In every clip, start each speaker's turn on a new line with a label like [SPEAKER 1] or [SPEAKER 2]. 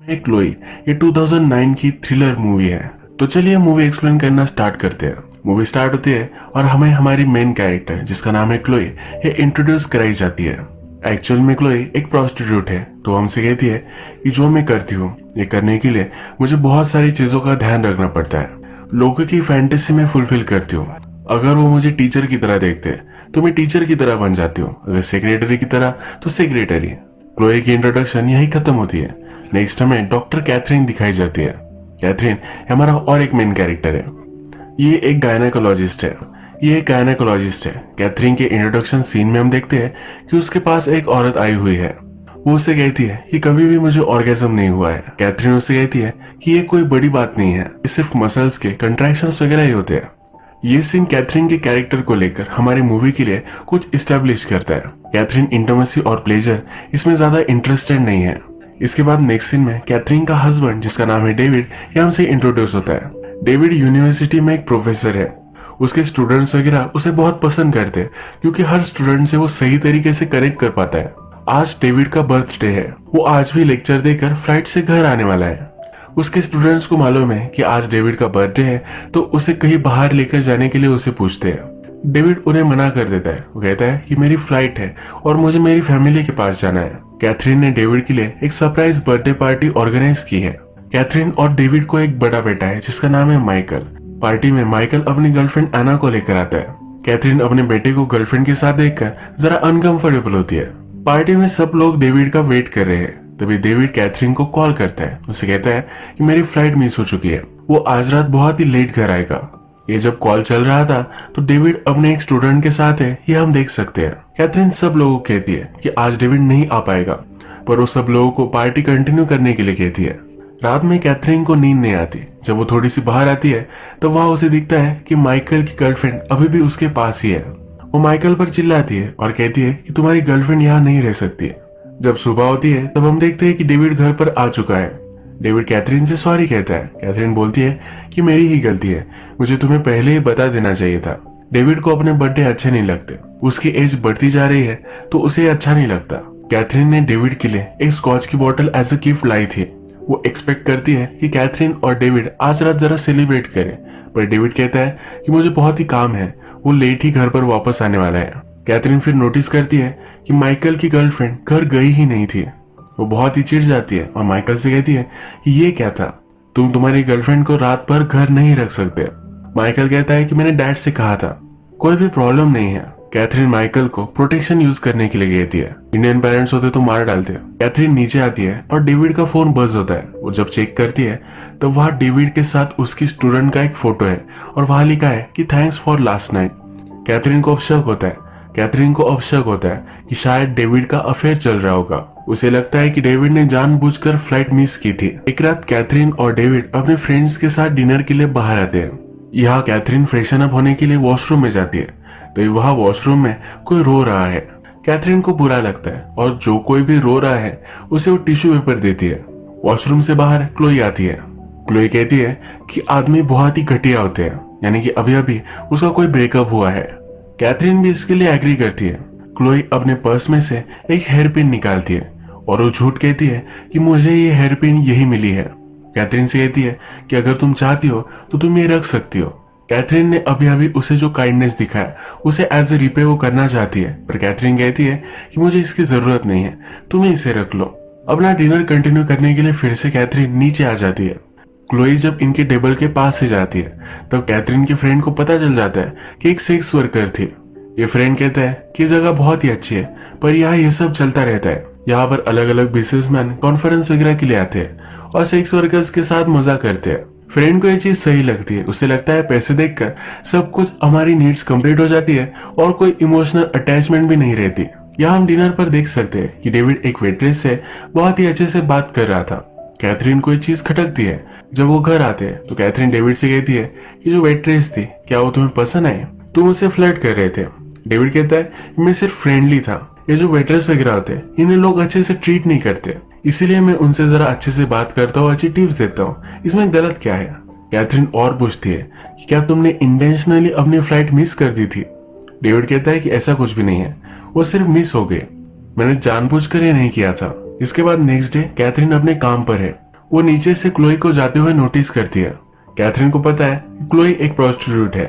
[SPEAKER 1] है क्लोई। ये 2009 की थ्रिलर मूवी है। तो चलिए मूवी एक्सप्लेन करना स्टार्ट करते हैं। मूवी स्टार्ट होती है और हमें हमारी मेन कैरेक्टर जिसका नाम है क्लोई ये इंट्रोड्यूस कराई जाती है। एक्चुअल में क्लोई एक प्रोस्टिट्यूट है। तो हमसे कहती है कि जो मैं करती हूँ ये करने के लिए मुझे बहुत सारी चीजों का ध्यान रखना पड़ता है। लोगों की फैंटेसी में फुलफिल करती हूँ। अगर वो मुझे टीचर की तरह देखते हैं तो मैं टीचर की तरह बन जाती हूँ, अगर सेक्रेटरी की तरह तो सेक्रेटरी। क्लोई की इंट्रोडक्शन यही खत्म होती है। नेक्स्ट हमें डॉक्टर कैथरीन दिखाई जाती है। कैथरीन हमारा और एक मेन कैरेक्टर है। ये एक गायनेकोलॉजिस्ट है। कैथरीन के इंट्रोडक्शन सीन में हम देखते हैं कि उसके पास एक औरत आई हुई है। वो उससे कहती है कि कभी भी मुझे ऑर्गेज्म नहीं हुआ है। कैथरीन उससे कहती है कि ये कोई बड़ी बात नहीं है, ये सिर्फ मसल्स के कंट्रैक्शंस वगैरह ही होते हैं। ये सीन कैथरीन के कैरेक्टर को लेकर हमारी मूवी के लिए कुछ इस्टेब्लिश करता है। कैथरीन इंटीमेसी और प्लेजर इसमें ज्यादा इंटरेस्टेड नहीं है। इसके बाद नेक्स्ट सीन में कैथरीन का हस्बैंड जिसका नाम है डेविड ये हमसे इंट्रोड्यूस होता है। डेविड यूनिवर्सिटी में एक प्रोफेसर है। उसके स्टूडेंट्स वगैरह उसे बहुत पसंद करते हैं क्योंकि हर स्टूडेंट से वो सही तरीके से कनेक्ट कर पाता है। आज डेविड का बर्थडे है। वो आज भी लेक्चर देकर फ्लाइट से घर आने वाला है। उसके स्टूडेंट्स को मालूम है कि आज डेविड का बर्थडे है तो उसे कहीं बाहर लेकर जाने के लिए उसे पूछते हैं। डेविड उन्हें मना कर देता है। वो कहता है कि मेरी फ्लाइट है और मुझे मेरी फैमिली के पास जाना है। कैथरीन ने डेविड के लिए एक सरप्राइज बर्थडे पार्टी ऑर्गेनाइज की है। कैथरीन और डेविड को एक बड़ा बेटा है जिसका नाम है माइकल। पार्टी में माइकल अपनी गर्लफ्रेंड एना को लेकर आता है। कैथरीन अपने बेटे को गर्लफ्रेंड के साथ देखकर जरा अनकंफर्टेबल होती है। पार्टी में सब लोग डेविड का वेट कर रहे हैं। तभी डेविड कैथरीन को कॉल करता है। उसे कहता है कि मेरी फ्लाइट मिस हो चुकी है, वो आज रात बहुत ही लेट घर आएगा। ये जब कॉल चल रहा था तो डेविड अपने एक स्टूडेंट के साथ है, ये हम देख सकते हैं। कैथरीन सब लोगों को कहती है कि आज डेविड नहीं आ पाएगा, पर वो सब लोगों को पार्टी कंटिन्यू करने के लिए कहती है। रात में कैथरीन को नींद नहीं आती। जब वो थोड़ी सी बाहर आती है तो वहां उसे दिखता है कि माइकल की गर्लफ्रेंड अभी भी उसके पास ही है। वो माइकल पर चिल्लाती है और कहती है कि तुम्हारी गर्लफ्रेंड यहाँ नहीं रह सकती। जब सुबह होती है तब हम देखते हैं कि डेविड घर पर आ चुका है। डेविड कैथरीन से सॉरी कहता है। कैथरीन बोलती है कि मेरी ही गलती है, मुझे तुम्हें पहले ही बता देना चाहिए था। डेविड को अपने बर्थडे अच्छे नहीं लगते। उसकी एज बढ़ती जा रही है तो उसे अच्छा नहीं लगता। कैथरीन ने डेविड के लिए एक स्कॉच की बोतल एज अ गिफ्ट लाई थी। वो एक्सपेक्ट करती है कि कैथरीन और डेविड आज रात जरा सेलिब्रेट करें, पर डेविड कहता है कि मुझे बहुत ही काम है, वो लेट ही घर पर वापस आने वाला है। कैथरीन फिर नोटिस करती है कि माइकल की गर्लफ्रेंड घर गई ही नहीं थी। वो बहुत ही चिढ़ जाती है और माइकल से कहती है कि ये क्या था, तुम तुम्हारी गर्लफ्रेंड को रात भर घर नहीं रख सकते। माइकल कहता है कि मैंने डैड से कहा था, कोई भी प्रॉब्लम नहीं है। कैथरीन माइकल को प्रोटेक्शन यूज करने के लिए कहती है। इंडियन पेरेंट्स होते तो मार डालते। कैथरीन नीचे आती है और डेविड का फोन बज होता है। वो जब चेक करती है तो वहाँ डेविड के साथ उसकी स्टूडेंट का एक फोटो है और वहाँ लिखा है कि thanks for last night. Catherine को अब शक होता है कि शायद डेविड का अफेयर चल रहा होगा। उसे लगता है कि डेविड ने जानबूझकर फ्लाइट मिस की थी। एक रात कैथरीन और डेविड अपने फ्रेंड्स के साथ डिनर के लिए बाहर आते हैं। यहाँ कैथरीन फ्रेशन अप होने के लिए वॉशरूम में जाती है तो वहाँ वॉशरूम में कोई रो रहा है। कैथरीन को बुरा लगता है और जो कोई भी रो रहा है उसे वो टिश्यू पेपर देती है। वॉशरूम से बाहर क्लोई आती है। क्लोई कहती है कि आदमी बहुत ही घटिया होते हैं, यानी कि अभी अभी उसका कोई ब्रेकअप हुआ है। कैथरीन भी इसके लिए एग्री करती है। क्लोई अपने पर्स में से एक हेयर पिन निकालती है और वो झूठ कहती है कि मुझे ये हेयर पिन यही मिली है। कैथरीन से कहती है कि अगर तुम चाहती हो तो तुम ये रख सकती हो। कैथरीन ने अभी अभी उसे जो काइंडनेस दिखाया उसे एज ए रिपे वो करना चाहती है, पर कैथरीन कहती है कि मुझे इसकी जरूरत नहीं है, तुम्हें इसे रख लो। अपना डिनर कंटिन्यू करने के लिए फिर से कैथरीन नीचे आ जाती है। क्लोई जब इनके टेबल के पास से जाती है तब कैथरीन के फ्रेंड को पता चल जाता है कि एक सेक्स वर्कर थी। ये फ्रेंड कहता है कि जगह बहुत ही अच्छी है, पर यहाँ ये सब चलता रहता है। यहाँ पर अलग अलग बिजनेसमैन कॉन्फ्रेंस वगैरह के लिए आते हैं और सेक्स वर्कर्स के साथ मजा करते हैं। फ्रेंड को ये चीज सही लगती है। उसे लगता है पैसे देखकर सब कुछ हमारी नीड्स कंप्लीट हो जाती है और कोई इमोशनल अटैचमेंट भी नहीं रहती। यहाँ हम डिनर पर देख सकते हैं कि डेविड एक वेट्रेस से बहुत ही अच्छे से बात कर रहा था। कैथरीन को ये चीज खटकती है। जब वो घर आते हैं तो कैथरीन डेविड से कहती है कि जो वेट्रेस थी क्या वो तुम्हें पसंद आई, तुम उसे फ्लर्ट कर रहे थे। डेविड कहता है मैं सिर्फ फ्रेंडली था, ये जो वेट्रेस वगैरह होते हैं इन्हें लोग अच्छे से ट्रीट नहीं करते, इसीलिए मैं उनसे जरा अच्छे से बात करता हूँ, अच्छी टिप्स देता हूँ, इसमें गलत क्या है। कैथरीन और पूछती है कि क्या तुमने इंटेंशनली अपनी फ्लाइट मिस कर दी थी। डेविड कहता है कि ऐसा कुछ भी नहीं है, वो सिर्फ मिस हो गए, मैंने जानबूझकर ये नहीं किया था। इसके बाद नेक्स्ट डे कैथरीन अपने काम पर है। वो नीचे से क्लोई को जाते हुए नोटिस करती है। कैथरीन को पता है कि क्लोई एक प्रोस्टिट्यूट है।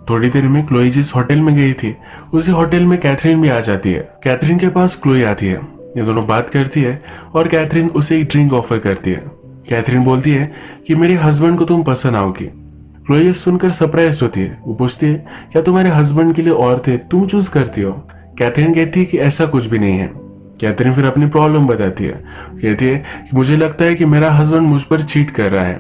[SPEAKER 1] थोड़ी देर में क्लोई जिस होटल में गई थी उसी होटल में कैथरीन भी आ जाती है। कैथरीन के पास क्लोई आती है, ये दोनों बात करती है और कैथरीन उसे एक ड्रिंक ऑफर करती है। कैथरीन बोलती है कि मेरे हस्बैंड को तुम पसंद आओगी। क्लोई ये सुनकर सरप्राइज होती है। वो पूछती है क्या तुम्हारे हस्बैंड के लिए औरतें तुम चूज करती हो? कैथरीन कहती है कि ऐसा कुछ भी नहीं है। कैथरीन फिर अपनी प्रॉब्लम बताती है। कहती है कि मुझे लगता है कि मेरा हस्बैंड मुझ पर चीट कर रहा है।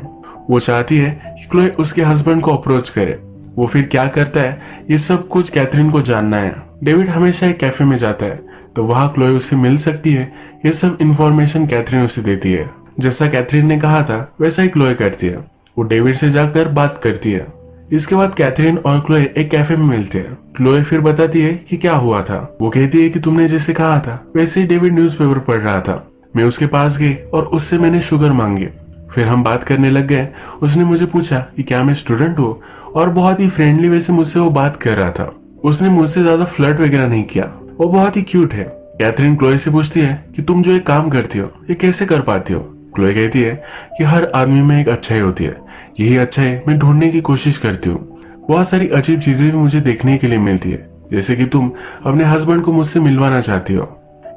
[SPEAKER 1] वो चाहती है कि क्लोई उसके हस्बैंड को अप्रोच करे। वो फिर क्या करता है ये सब कुछ कैथरीन को जानना है। डेविड हमेशा एक कैफे में जाता है तो वहां क्लोई उससे मिल सकती है। ये सब इंफॉर्मेशन कैथरीन उसे देती है। जैसा कैथरीन ने कहा था वैसा ही क्लोई करती है। वो डेविड से जाकर बात करती है। इसके बाद कैथरीन और क्लोई एक कैफे में मिलते हैं। क्लोई फिर बताती है कि क्या हुआ था। वो कहती है कि तुमने जैसे कहा था वैसे ही डेविड न्यूज़पेपर पढ़ रहा था। मैं उसके पास गई और उससे मैंने शुगर मांगी। फिर हम बात करने लग गए। उसने मुझे पूछा कि क्या मैं स्टूडेंट हूँ और बहुत ही फ्रेंडली वे से मुझसे वो बात कर रहा था। उसने मुझसे ज्यादा फ्लर्ट वगैरह नहीं किया। वो बहुत ही क्यूट है। कैथरीन क्लोई से पूछती है कि तुम जो एक काम करती हो ये कैसे कर पाती हो? क्लोई कहती है कि हर आदमी में एक अच्छाई होती है, यही अच्छाई मैं ढूंढने की कोशिश करती हूँ। बहुत सारी अजीब चीजें भी मुझे देखने के लिए मिलती है, जैसे कि तुम अपने हस्बैंड को मुझसे मिलवाना चाहती हो।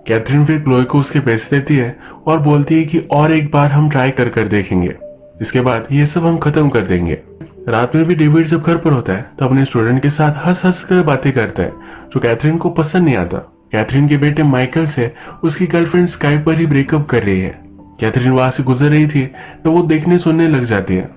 [SPEAKER 1] कैथरीन फिर क्लोई को उसके पैसे देती है और बोलती है कि और एक बार हम ट्राई कर कर देखेंगे, इसके बाद ये सब हम खत्म कर देंगे। रात में भी डेविड जब घर पर होता है तो अपने स्टूडेंट के साथ हंस हंस कर बातें करता है जो कैथरीन को पसंद नहीं आता। कैथरीन के बेटे माइकल से उसकी गर्लफ्रेंड स्काइप पर ही ब्रेकअप कर रही है। कैथरीन वहां से गुजर रही थी तो वो देखने सुनने लग जाती है।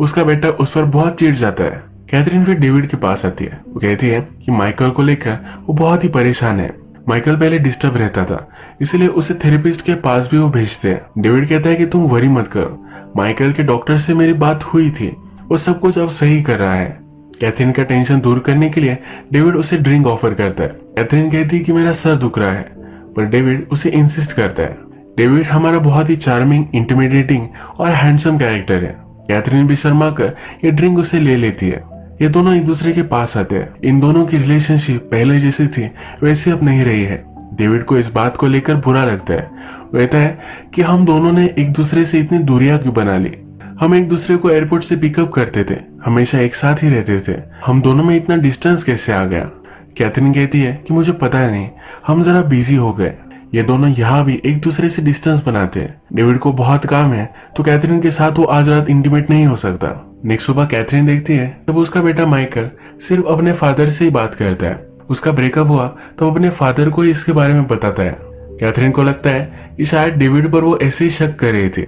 [SPEAKER 1] उसका बेटा उस पर बहुत चिढ़ जाता है। कैथरीन फिर डेविड के पास आती है। वो कहती है कि माइकल को लेकर वो बहुत ही परेशान है। माइकल पहले डिस्टर्ब रहता था, इसलिए उसे थेरेपिस्ट के पास भी वो भेजते हैं। डेविड कहता है कि तुम वरी मत करो, माइकल के डॉक्टर से मेरी बात हुई थी, वो सब कुछ अब सही कर रहा है। कैथरीन का टेंशन दूर करने के लिए डेविड उसे ड्रिंक ऑफर करता है। कैथरीन कहती है कि मेरा सर दुख रहा है, पर डेविड उसे इंसिस्ट करता है। डेविड हमारा बहुत ही चार्मिंग, इंटिमिडेटिंग और हैंडसम कैरेक्टर है। कैथरीन भी शर्मा कर ये ड्रिंक उसे ले लेती है। ये दोनों एक दूसरे के पास आते हैं। इन दोनों की रिलेशनशिप पहले जैसी थी वैसी अब नहीं रही है। डेविड को इस बात को लेकर बुरा लगता है। वो कहता है कि हम दोनों ने एक दूसरे से इतनी दूरियां क्यों बना ली। हम एक दूसरे को एयरपोर्ट से पिकअप करते थे, हमेशा एक साथ ही रहते थे, हम दोनों में इतना डिस्टेंस कैसे आ गया? कैथरीन कहती है कि मुझे पता नहीं, हम जरा बिजी हो गए। ये दोनों यहाँ भी एक दूसरे से डिस्टेंस बनाते हैं। डेविड को बहुत काम है तो कैथरीन के साथ वो आज रात इंटीमेट नहीं हो सकता। नेक्स्ट सुबह कैथरीन देखती है तब उसका बेटा माइकल सिर्फ अपने फादर से ही बात करता है। उसका ब्रेकअप हुआ तो अपने फादर को ही इसके बारे में बताता है। कैथरीन को लगता है कि शायद डेविड पर वो ऐसे ही शक कर रहे थे।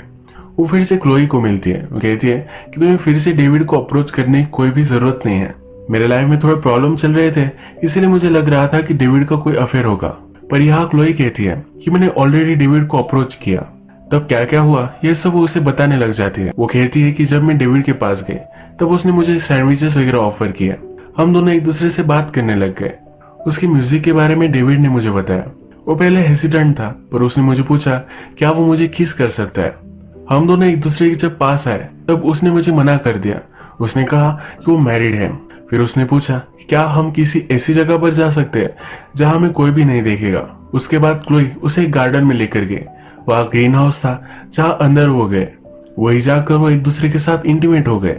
[SPEAKER 1] वो फिर से क्लोई को मिलती है। वो कहती है कि तुम्हें फिर से डेविड को अप्रोच करने की कोई भी जरूरत नहीं है। मेरे लाइफ में थोड़े प्रॉब्लम चल रहे थे, इसलिए मुझे लग रहा था कि डेविड का कोई अफेयर होगा, पर यहाँ क्लोई कहती है कि मैंने ऑलरेडी डेविड को अप्रोच किया। तब क्या क्या हुआ ये सब वो उसे बताने लग जाती है। वो कहती है कि जब मैं डेविड के पास गई तब उसने मुझे सैंडविचेस वगैरह ऑफर किया। हम दोनों एक दूसरे से बात करने लग गए। उसकी म्यूजिक के बारे में डेविड ने मुझे बताया। वो पहले हेसिटेंट था, पर उसने मुझे पूछा क्या वो मुझे किस कर सकता है। हम दोनों एक दूसरे के जब पास आए तब उसने मुझे मना कर दिया। उसने कहा कि वो मैरिड है। फिर उसने पूछा क्या हम किसी ऐसी जगह पर जा सकते हैं जहां हमें कोई भी नहीं देखेगा। उसके बाद क्लोई उसे एक गार्डन में लेकर गए। वहां ग्रीन हाउस था जहां अंदर वो गए। वही जाकर वो एक दूसरे के साथ इंटीमेट हो गए।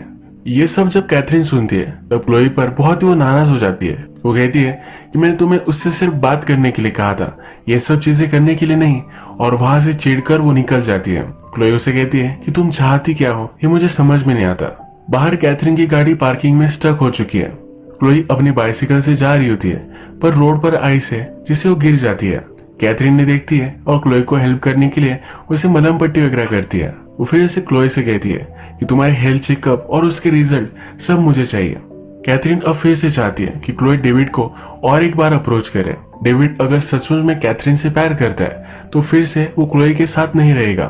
[SPEAKER 1] ये सब जब कैथरीन सुनती है तब क्लोई पर बहुत ही वो नाराज हो जाती है। वो कहती है कि मैंने तुम्हें उससे सिर्फ बात करने के लिए कहा था, ये सब चीजें करने के लिए नहीं, और वहां से चिढ़कर वो निकल जाती है। क्लोई उसे कहती है कि तुम चाहती क्या हो ये मुझे समझ में नहीं आता। बाहर कैथरीन की गाड़ी पार्किंग में स्टक हो चुकी है। क्लोई अपनी बाइसिकल से जा रही होती है पर रोड पर आइस है जिससे वो गिर जाती है। कैथरीन ने देखती है और क्लोई को हेल्प करने के लिए उसे मलहम पट्टी वगैरह करती है। वो फिर से क्लोई से कहती है कि तुम्हारे हेल्थ चेकअप और उसके रिजल्ट सब मुझे चाहिए। कैथरीन अब फिर से चाहती है कि क्लोई डेविड को और एक बार अप्रोच करे। डेविड अगर सचमुच में कैथरीन से प्यार करता है तो फिर से वो क्लोई के साथ नहीं रहेगा।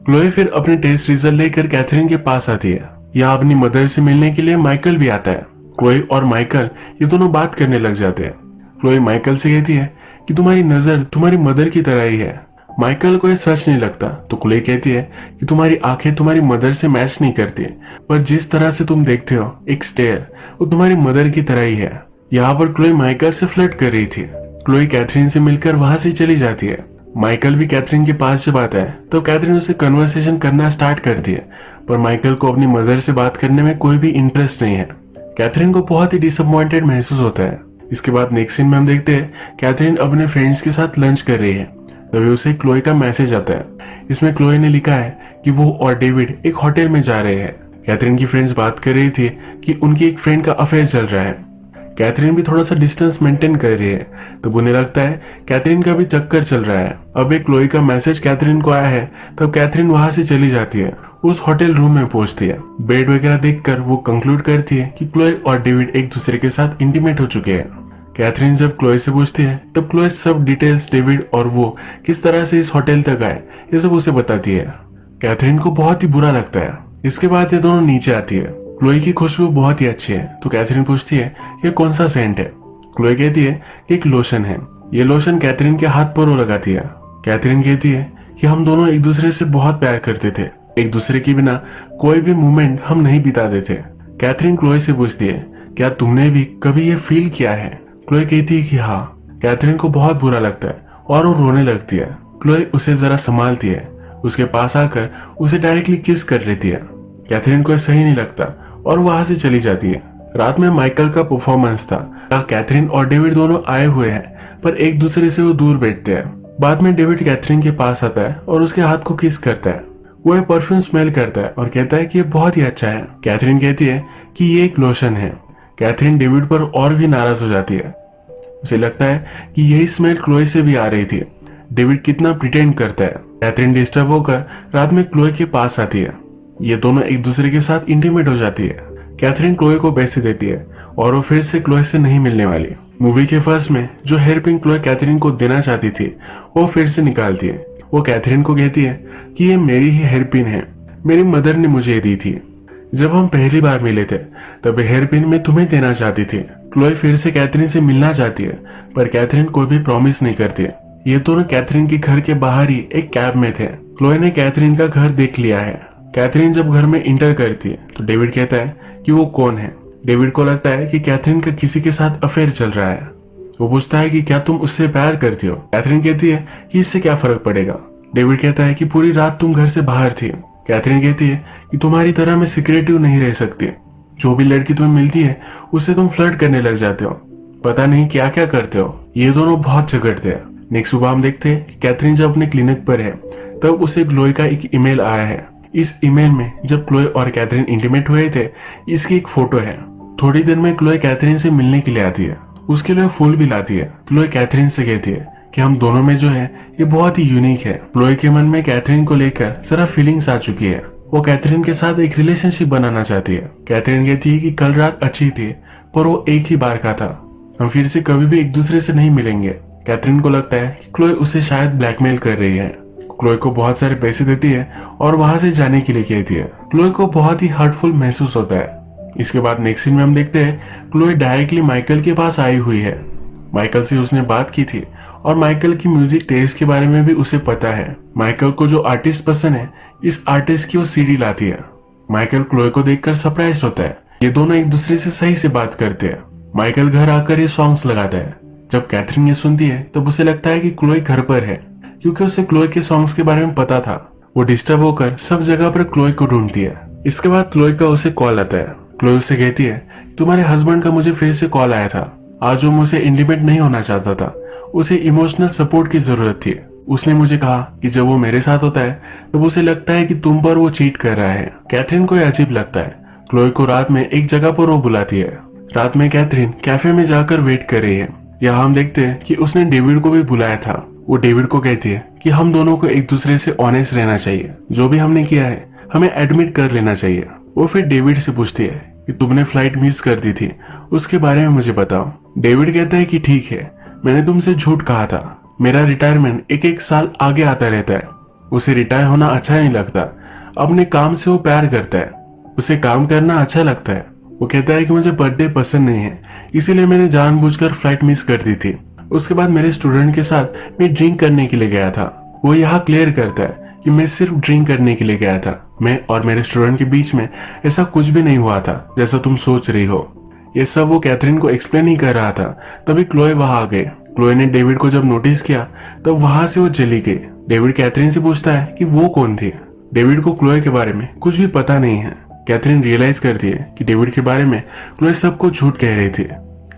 [SPEAKER 1] क्लोई फिर अपने टेस्ट रिजल्ट लेकर कैथरीन के पास आती है। यहाँ अपनी मदर से मिलने के लिए माइकल भी आता है। क्लोई और माइकल ये दोनों बात करने लग जाते हैं। क्लोई माइकल से कहती है कि तुम्हारी नजर तुम्हारी मदर की तरह ही है। माइकल को ये सच नहीं लगता तो क्लोई कहती है कि तुम्हारी आंखें तुम्हारी मदर से मैच नहीं करती, पर जिस तरह से तुम देखते हो एक स्टेयर, वो तुम्हारी मदर की तरह ही है। यहाँ पर क्लोई माइकल से फ्लर्ट कर रही थी। क्लोई कैथरीन से मिलकर वहां से चली जाती है। माइकल भी कैथरीन के पास जब आता है तो कैथरीन उसे कन्वर्सेशन करना स्टार्ट करती है, पर माइकल को अपनी मदर से बात करने में कोई भी इंटरेस्ट नहीं है। कैथरीन को बहुत ही डिसअपॉइंटेड महसूस होता है। इसके बाद नेक्स्ट सीन में हम देखते हैं कैथरीन अपने फ्रेंड्स के साथ लंच कर रही है, तभी उसे क्लोई का मैसेज आता है। इसमें क्लोई ने लिखा है कि वो और डेविड एक होटल में जा रहे हैं। कैथरीन की फ्रेंड्स बात कर रही थी कि उनकी एक फ्रेंड का अफेयर चल रहा है। कैथरीन भी थोड़ा सा डिस्टेंस मेंटेन कर रही है, तब उन्हें लगता है कैथरीन का भी चक्कर चल रहा है। अब एक क्लोई का मैसेज कैथरीन को आया है, तब कैथरीन वहां से चली जाती है, उस होटल रूम में पहुंचती है। बेड वगैरह देखकर वो कंक्लूड करती है कि क्लोई और डेविड एक दूसरे के साथ इंटीमेट हो चुके हैं। कैथरीन जब क्लोई से पूछती है तब क्लोई सब डिटेल्स डेविड और वो किस तरह से इस होटल तक आए ये सब उसे बताती है। कैथरीन को बहुत ही बुरा लगता है। इसके बाद ये दोनों नीचे आती है। क्लोई की खुशबू बहुत ही अच्छी है, तो कैथरीन पूछती है ये कौन सा सेंट है। क्लोई कहती है कि एक लोशन है। ये लोशन कैथरीन के हाथ पर वो लगाती है। कैथरीन कहती है कि हम दोनों एक दूसरे से बहुत प्यार करते थे, एक दूसरे के बिना कोई भी मोमेंट हम नहीं बिताते थे। कैथरीन क्लोई से पूछती है क्या तुमने भी कभी ये फील किया है। क्लोई कहती है कि हाँ। कैथरीन को बहुत बुरा लगता है और वो रोने लगती है। क्लोई उसे जरा संभालती है, उसके पास आकर उसे डायरेक्टली किस कर लेती है। कैथरीन को सही नहीं लगता और वहां से चली जाती है। रात में माइकल का परफॉर्मेंस था। कैथरीन और डेविड दोनों आए हुए हैं, पर एक दूसरे से वो दूर बैठते हैं। बाद में डेविड कैथरीन के पास आता है और उसके हाथ को किस करता है। वो एक परफ्यूम स्मेल करता है और कहता है कि ये बहुत ही अच्छा है। कैथरीन कहती है कि ये एक लोशन है। कैथरीन डेविड पर और भी नाराज हो जाती है। उसे लगता है कि यही स्मेल क्लोई से भी आ रही थी। डेविड कितना प्रिटेंड करता है। कैथरीन डिस्टर्ब होकर रात में क्लोई के पास आती है। ये दोनों एक दूसरे के साथ इंटीमेट हो जाती है। कैथरीन क्लोई को पैसे देती है और वो फिर से क्लोई से नहीं मिलने वाली। मूवी के फर्स्ट में जो हेयर पिन क्लोई कैथरीन को देना चाहती थी वो फिर से निकालती है। वो कैथरीन को कहती है कि ये मेरी ही हेयर पिन है, मेरी मदर ने मुझे ये दी थी। जब हम पहली बार मिले थे तब हेयर पिन मैं तुम्हें देना चाहती थी। क्लोई फिर से कैथरीन से मिलना चाहती है, पर कैथरीन कोई भी प्रॉमिस नहीं करती। ये दोनों कैथरीन के घर के बाहर ही एक कैब में थे। क्लोई ने कैथरीन का घर देख लिया है। कैथरीन जब घर में इंटर करती है तो डेविड कहता है कि वो कौन है। डेविड को लगता है कि कैथरीन का किसी के साथ अफेयर चल रहा है। वो पूछता है कि क्या तुम उससे प्यार करती हो। कैथरीन कहती है कि इससे क्या फर्क पड़ेगा। डेविड कहता है कि पूरी रात तुम घर से बाहर थी। कैथरीन कहती है कि तुम्हारी तरह मैं सिक्रेटिव नहीं रह सकती। जो भी लड़की तुम्हें मिलती है उससे तुम फ्लर्ट करने लग जाते हो, पता नहीं क्या क्या करते हो। ये दोनों बहुत झगड़ते हैं। नेक्स्ट सुबह हम देखते हैं कि कैथरीन जब अपने क्लिनिक पर है तब उसे क्लोई का एक ईमेल आया है। इस ईमेल में जब क्लोई और कैथरीन इंटीमेट हुए थे इसकी एक फोटो है। थोड़ी देर में क्लोई कैथरीन से मिलने के लिए आती है। उसके लिए फूल भी लाती है। क्लोई कैथरीन से कहती है कि हम दोनों में जो है ये बहुत ही यूनिक है। क्लोई के मन में कैथरीन को लेकर जरा फीलिंग्स आ चुकी है। वो कैथरीन के साथ एक रिलेशनशिप बनाना चाहती है। कैथरीन कहती है कि कल रात अच्छी थी पर वो एक ही बार का था, हम फिर से कभी भी एक दूसरे से नहीं मिलेंगे। कैथरीन को लगता है कि क्लोई उसे शायद ब्लैकमेल कर रही है। क्लोई को बहुत सारे पैसे देती है और वहां से जाने के लिए कहती है। क्लोई को बहुत ही हर्टफुल महसूस होता है। इसके बाद नेक्स्ट सीन में हम देखते हैं क्लोई डायरेक्टली माइकल के पास आई हुई है। माइकल से उसने बात की थी और माइकल की म्यूजिक टेस्ट के बारे में भी उसे पता है। माइकल को जो आर्टिस्ट पसंद है इस आर्टिस्ट की वो सीडी लाती है। माइकल क्लोई को देखकर सरप्राइज होता है। ये दोनों एक दूसरे से सही से बात करते हैं। माइकल घर आकर ये सॉन्ग्स लगाता है। जब कैथरीन ये सुनती है तब उसे लगता है कि क्लोई घर पर है, क्योंकि उसे क्लोई के सॉन्ग्स के बारे में पता था। वो डिस्टर्ब होकर सब जगह पर क्लोई को ढूंढती है। इसके बाद क्लोई का उसे कॉल आता है। क्लोई उसे कहती है तुम्हारे हस्बैंड का मुझे फिर से कॉल आया था। आज वो मुझसे इंटीमेट नहीं होना चाहता था, उसे इमोशनल सपोर्ट की जरूरत थी। उसने मुझे कहा कि जब वो मेरे साथ होता है तब उसे लगता है कि तुम पर वो चीट कर रहा है। कैथरीन को अजीब लगता है। क्लोई को रात में एक जगह पर वो बुलाती है। रात में कैथरीन कैफे में जाकर वेट कर रही है। यहाँ हम देखते हैं कि उसने डेविड को भी बुलाया था। वो डेविड को कहती है कि हम दोनों को एक दूसरे से ऑनेस्ट रहना चाहिए, जो भी हमने किया है हमें एडमिट कर लेना चाहिए। वो फिर डेविड से पूछती है कि तुमने फ्लाइट मिस कर दी थी, उसके बारे में मुझे बताओ। डेविड कहता है कि ठीक है, मैंने तुमसे झूठ कहा था। मेरा रिटायरमेंट एक एक साल आगे आता रहता है। उसे रिटायर होना अच्छा नहीं लगता। अपने काम से वो प्यार करता है, उसे काम करना अच्छा लगता है। वो कहता है कि मुझे बर्थडे पसंद नहीं है, इसीलिए मैंने जानबूझकर फ्लाइट मिस कर दी थी। उसके बाद मेरे स्टूडेंट के साथ मैं ड्रिंक करने के लिए गया था। वो यहाँ क्लियर करता है कि मैं सिर्फ ड्रिंक करने के लिए गया था। मैं और मेरे स्टूडेंट के बीच में ऐसा कुछ भी नहीं हुआ था जैसा तुम सोच रही हो। ये सब वो कैथरीन को एक्सप्लेन ही कर रहा था। तभी क्लोई वहां आ गए। क्लोए ने डेविड को जब नोटिस किया तब वहां से वो चली गई। डेविड कैथरीन से पूछता है कि वो कौन थी। डेविड को क्लोए के बारे में कुछ भी पता नहीं है। कैथरीन रियलाइज करती है कि डेविड के बारे में क्लोए सबको झूठ कह रही थी।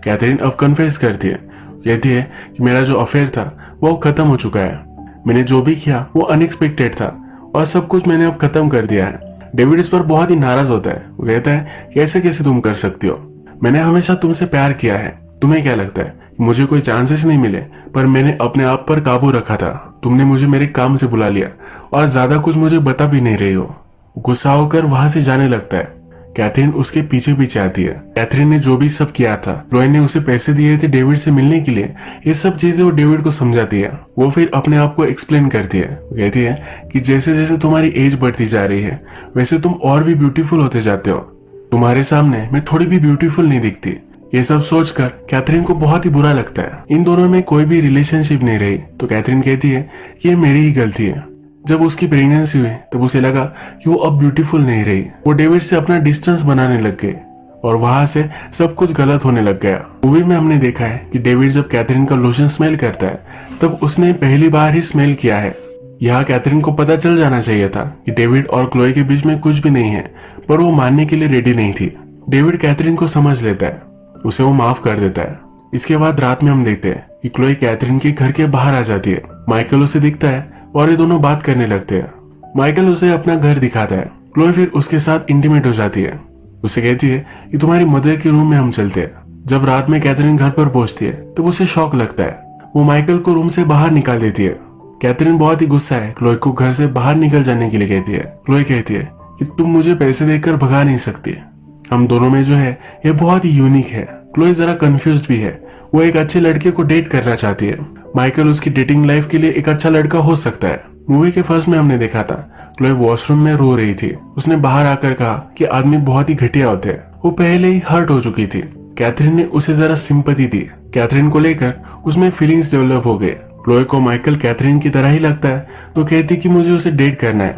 [SPEAKER 1] कैथरीन अब कन्फेस करती है, कहती है कि मेरा जो अफेयर था वो खत्म हो चुका है। मैंने जो भी किया वो अनएक्सपेक्टेड था और सब कुछ मैंने अब खत्म कर दिया है। डेविड इस पर बहुत ही नाराज होता है। वो कहता है कि ऐसे कैसे तुम कर सकती हो, मैंने हमेशा तुमसे प्यार किया है। तुम्हें क्या लगता है कि मुझे कोई चांसेस नहीं मिले, पर मैंने अपने आप पर काबू रखा था। तुमने मुझे मेरे काम से बुला लिया और ज्यादा कुछ मुझे बता भी नहीं रही हो। गुस्सा होकर वहां से जाने लगता है। कैथरीन उसके पीछे पीछे आती है। कैथरीन ने जो भी सब किया था, क्लोए ने उसे पैसे दिए थे डेविड से मिलने के लिए, ये सब चीजें वो डेविड को समझाती है। वो फिर अपने आप को एक्सप्लेन करती है। वो कहती है कि जैसे जैसे तुम्हारी एज बढ़ती जा रही है वैसे तुम और भी ब्यूटीफुल होते जाते हो। तुम्हारे सामने मैं थोड़ी भी ब्यूटीफुल नहीं दिखती। ये सब सोचकर कैथरीन को बहुत ही बुरा लगता है। इन दोनों में कोई भी रिलेशनशिप नहीं रही तो कैथरीन कहती है कि ये मेरी ही गलती है। जब उसकी प्रेगनेंसी हुई तब उसे लगा कि वो अब ब्यूटीफुल नहीं रही। वो डेविड से अपना डिस्टेंस बनाने लग गई और वहां से सब कुछ गलत होने लग गया। मूवी में हमने देखा है कि डेविड जब कैथरीन का लोशन स्मेल करता है तब उसने पहली बार ही स्मेल किया है। यहाँ कैथरीन को पता चल जाना चाहिए था कि डेविड और क्लोए के बीच में कुछ भी नहीं है, पर वो मानने के लिए रेडी नहीं थी। डेविड कैथरीन को समझ लेता है, उसे वो माफ कर देता है। इसके बाद रात में हम देखते हैं कि क्लोए कैथरीन के घर के बाहर आ जाती है। माइकल उसे दिखता है और ये दोनों बात करने लगते हैं। माइकल उसे अपना घर दिखाता है। क्लोए फिर उसके साथ इंटीमेट हो जाती है। उसे कहती है कि तुम्हारी मदर के रूम में हम चलते हैं। जब रात में कैथरीन घर पर पहुंचती है तब उसे शॉक लगता है। वो माइकल को रूम से बाहर निकाल देती है। कैथरीन बहुत ही गुस्सा है, क्लोए को घर से बाहर निकल जाने के लिए कहती है। क्लोए कहती है कि तुम मुझे पैसे देकर भगा नहीं सकती। हम दोनों में जो है ये बहुत ही यूनिक है। क्लोए जरा कंफ्यूज्ड भी है। वो एक अच्छे लड़के को डेट करना चाहती है। माइकल उसकी डेटिंग लाइफ के लिए एक अच्छा लड़का हो सकता है। मूवी के फर्स्ट में हमने देखा था क्लोए वॉशरूम में रो रही थी। उसने बाहर आकर कहा कि आदमी बहुत ही घटिया होते हैं। वो पहले ही हर्ट हो चुकी थी। कैथरीन ने उसे जरा सिंपैथी दी। कैथरीन को लेकर उसमें फीलिंग्स डेवलप हो गए। क्लोए को माइकल कैथरीन की तरह ही लगता है तो कहती कि मुझे उसे डेट करना है।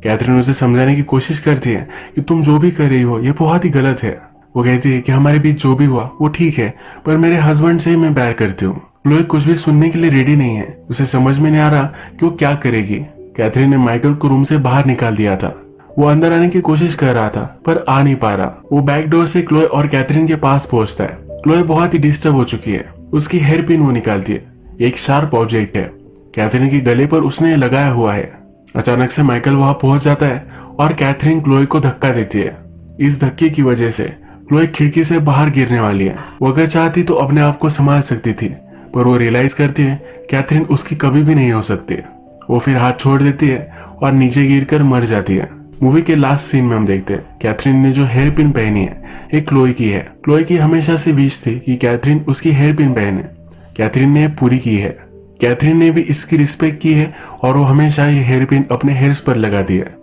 [SPEAKER 1] कैथरीन उसे समझाने की कोशिश करती है कि तुम जो भी कर रही हो ये बहुत ही गलत है। वो कहती है कि हमारे बीच जो भी हुआ वो ठीक है, पर मेरे हस्बैंड से ही मैं प्यार करती हूँ। क्लोए कुछ भी सुनने के लिए रेडी नहीं है। उसे समझ में नहीं आ रहा कि वो क्या करेगी। कैथरीन ने माइकल को रूम से बाहर निकाल दिया था। वो अंदर आने की कोशिश कर रहा था पर आ नहीं पा रहा। वो बैक डोर से क्लोए और कैथरीन के पास पहुंचता है। क्लोए बहुत ही डिस्टर्ब हो चुकी है। उसकी हेयर पिन वो निकालती है। एक शार्प ऑब्जेक्ट है, कैथरीन के गले पर उसने लगाया हुआ है। अचानक से माइकल वहां पहुंच जाता है और कैथरीन क्लोए को धक्का देती है। इस धक्के की वजह से क्लोए खिड़की से बाहर गिरने वाली है। वो अगर चाहती तो अपने आप को संभाल सकती थी, पर वो रियलाइज करती है कैथरीन उसकी कभी भी नहीं हो सकती। वो फिर हाथ छोड़ देती है और नीचे गिरकर मर जाती है। मूवी के लास्ट सीन में हम देखते हैं कैथरीन ने जो हेयर पिन पहनी है ये क्लोए की है। क्लोए की हमेशा से विश थी कि कैथरीन उसकी हेयर पिन पहने। कैथरीन ने पूरी की है। कैथरीन ने भी इसकी रिस्पेक्ट की है और वो हमेशा ये हेयर पिन अपने हेयर्स पर लगाती है।